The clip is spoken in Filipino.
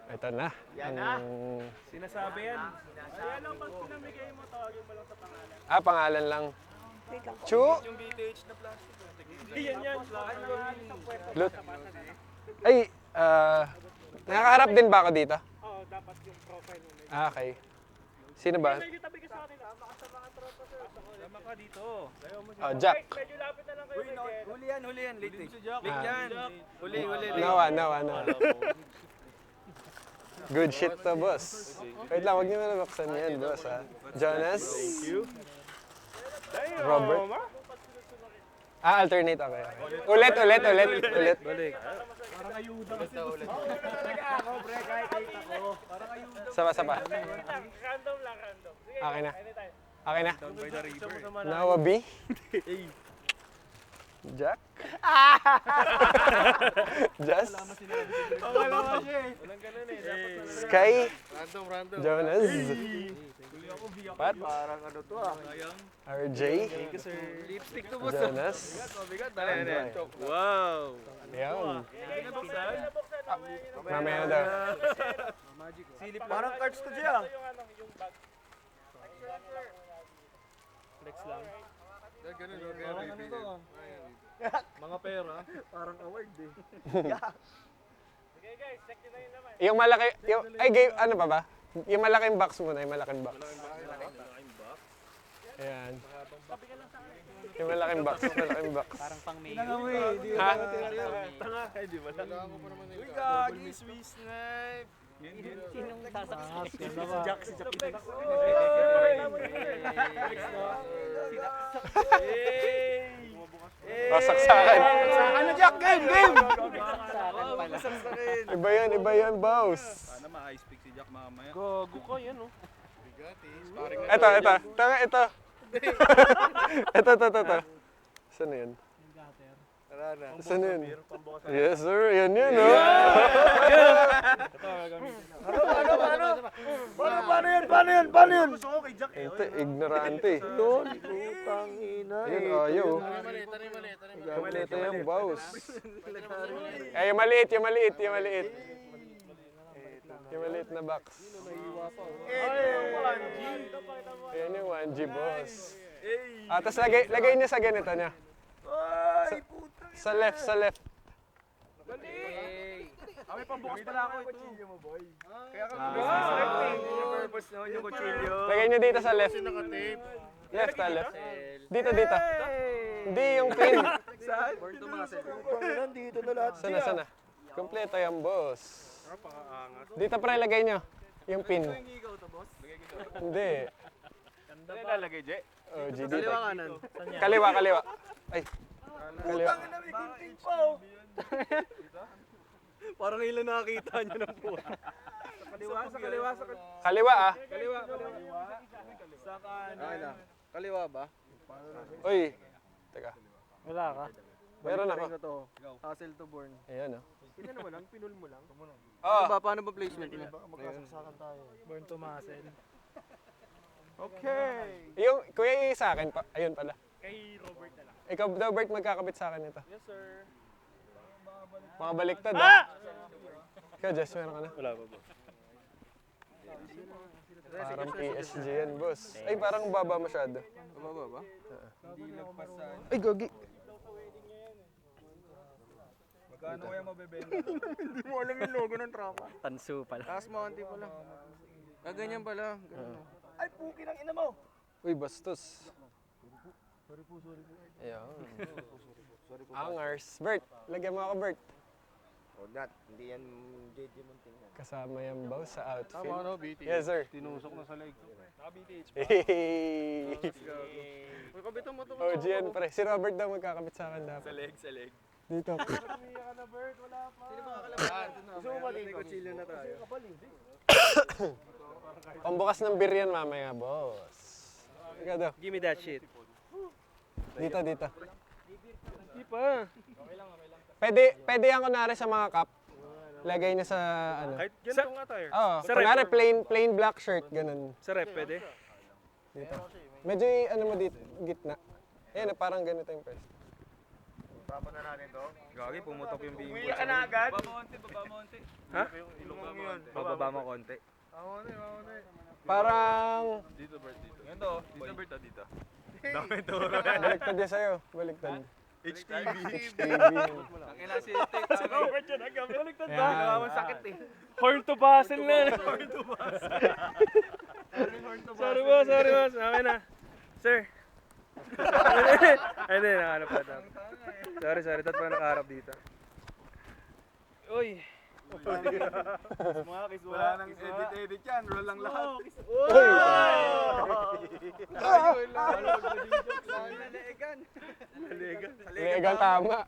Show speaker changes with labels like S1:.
S1: Ito na.
S2: Yan na.
S3: Sinasabi yan. Kaya lang pag pinamigay mo, tawagin mo lang sa pangalan.
S1: Pangalan lang. Chu?
S3: Yung BTH na plastic. Yan yan.
S1: Lut. Ay, nakaharap din ba ako dito?
S3: Oo, dapat yung profile mo.
S1: Okay. Sino ba?
S3: Medyo tabi ka sa akin. Tama ka sa mga tropa sir. Tama ka dito.
S1: Jack.
S3: Medyo lapit na lang kayo.
S2: Huli yan. Late yan. Huli.
S1: Nawa. Good shit to, boss. Wait lang, wag niyo na nabuksan yan, boss, ha? Jonas? Thank you. Robert? Alternate, okay. Ulit.
S3: Balik. Parang ayuda kasi. Ako, pre, kahit ako. Parang ayuda.
S1: Sapa.
S3: Random lang. Sige,
S1: Okay na.
S3: anytime.
S1: Okay na.
S3: Down by the river.
S1: Nawa B? Jack? Just?
S3: Walang ganun eh.
S1: Sky?
S2: Random.
S1: Jonas? Pat?
S2: Parang ano to
S1: RJ?
S2: Lipstick to boss.
S1: Jonas?
S2: Mabigat
S3: Wow.
S1: Yan.
S3: Binabuksan.
S1: Mamaya na daw.
S3: Silip lang.
S2: Parang cards to siya.
S3: Yung bag. Flex lang.
S2: Parang ano to
S3: Mga pera.
S2: Parang award eh.
S3: Okay guys, check nyo na yun naman.
S1: Yung malaki, ano pa ba? Yung malaking box muna, yung malaking box. Ayan. Yung malaking box.
S3: Parang pang mayo.
S1: Ha?
S3: Tanga, di ba?
S2: Uy, gagi, Swiss knife.
S3: Sinong sasaksak? Si Jack.
S1: Wasak sa akin.
S2: Ano, Jack? Game!
S1: Iba yan, boss.
S3: Sana ma-ice pick si Jack mamaya. Gago ka yan, oh.
S1: Ito. Tanga, ito. Ito. Saan na yan? Saan na yan? Yes, sir. Yan, oh.
S2: Paano yan? Gusto ko kay Jack eh.
S1: Ito, ignorante.
S2: Yun, putang ina.
S1: Ayun, ayaw. Ito yung boss. Yung maliit. Yung maliit na box. Ayan yung 1G, boss. Tapos lagay niya sa ganito niya.
S2: Ay, puta.
S1: Sa left.
S3: May pambukas pala ako ito.
S2: Kaya ka yung purpose no, yung kutsilyo.
S1: Lagay niyo dito sa left. Left. Dito. Hindi yung pin.
S2: Saan? Nandito na lahat siya.
S1: Sana. Kompleto yan, boss. Dito pre, lagay niyo. Yung pin. Hindi.
S3: Ano lalagay, Je?
S1: Oh, G dito.
S2: kanan.
S1: Kaliwa. Ay. Kaliwa.
S2: Putang ina, may gunting pa oh. Parang ilan nakakita niyo ng puta. Sa kaliwa.
S1: Kaliwa, ah.
S2: Kaliwa. Sa kanan. Kaliwa ba?
S1: Uy. Teka.
S3: Wala ka.
S1: Meron ako.
S2: to. Hassle to born.
S1: Ayan, oh.
S2: Tingnan mo lang, pinul mo lang.
S1: Oh,
S2: Paano ba placement niya?
S3: Magkasaksakan tayo. Born to muscle.
S2: Okay.
S1: yung kuya sa akin pa. Ayun pala.
S3: Kay Robert na lang.
S1: Ikaw daw, Bert, magkakabit sa akin ito.
S3: Yes, sir.
S1: Mga baliktad, ah. Ikaw, Jess, meron ka na?
S3: Wala pa ba?
S1: Parang PSG yan, boss. Ay, parang baba masyado.
S2: Baba ba?
S3: Hindi nagpasan.
S1: Ay, gogi.
S3: Magkano kaya mabebenta?
S2: Hindi mo alam yung logo ng tropa.
S3: Tansu pala.
S2: Taas Mounty pala. Ganyan pala. Ay, puki ng ina mo!
S1: Uy, bastos. Sorry po. Ayan. Angers. Bert, lagyan mo ako, Bert.
S2: Oh, that. Hindi yan JJ Montingan.
S1: Kasama yan, boss, sa outfit.
S2: Tama no, BT.
S1: Yes, sir.
S2: Tinusok na sa leg.
S3: Naka-BTH.
S1: Hey!
S2: Uy, kabitan mo ito.
S1: Oh, Gian, pre. Si Robert daw magkakabit sa akin dapat.
S3: Sa leg.
S1: Dito.
S3: Umiyak ka na, Bert. Wala pa.
S2: Sino ba kakalaban? Gusto mo ba may kutsilyo na tayo?
S1: Pambukas ng beer yan mamaya, boss. Ikaw daw.
S3: Give me that shit.
S1: Dito.
S3: Hindi pa.
S1: Pwede yan kunwari sa mga cup. Lagay niya sa ano.
S3: Kahit ganito nga tayo.
S1: Oo,
S3: Sa
S1: kunwari
S3: rep.
S1: plain black shirt, ganun.
S3: Sa rep, pwede?
S1: Dito. Medyo ano mo dito, gitna. Ayan, parang ganito yung pwesto.
S3: Tapon na natin to.
S2: Gagi, pumutok yung bimbo.
S3: Uwi ka na agad.
S2: Baba mo konti.
S3: Ha?
S2: Ilong yun. Bababa mo konti.
S1: Parang...
S2: Dito, Bert, dito. Ganito, dito, Bert, dito. Dami turo.
S1: Baliktad din sa'yo. Baliktad.
S3: HTV.
S1: HTV.
S2: Ang ina si Tek.
S3: Sa Robert yun, hanggang baliktad ba?
S1: Yan.
S2: Nakawang sakit eh.
S3: Horn to Basel na. Horn to Basel. Sorry boss. Okay na. Sir. Ay, hindi. Nakahanap pa ito. Sorry. Dapat pa nakaharap dito. Uy.
S2: Wala nang edit yan. Roll lang lahat.
S1: Legal tama.